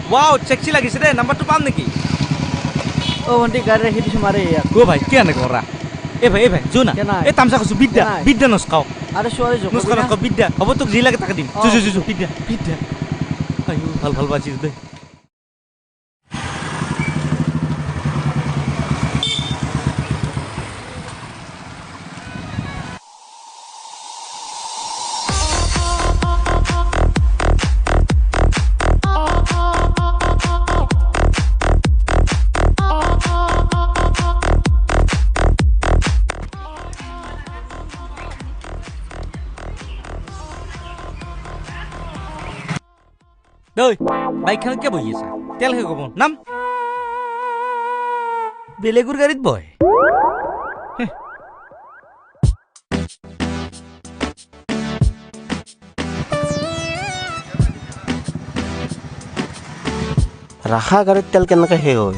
Wow sexy লাগিছে দে নাম্বারটো পাম নেকি ও ভন্টি গাড়ি রাখি দিছো মারে ইয়াত গো ভাই কি আনে করা এ ভাই জো না কেনাই? এ তামসা কইছো বিদ্যা কেনাই? বিদ্যা নস্কাও আরে ছোৱালী জোক নস্কাও বিদ্যা হ'ব তোক যি লাগে তাকে দিম অ। জো বিদ্যা বিদ্যা আইও ভাল ভাল বাজিছ দে দই বাইকখানত কে বহি আছা তেল হে কব নাম বেলেগুৰ গাড়ীত বয় ৰাখা গাড়ীত তেল কেনেকৈ শেষ হয়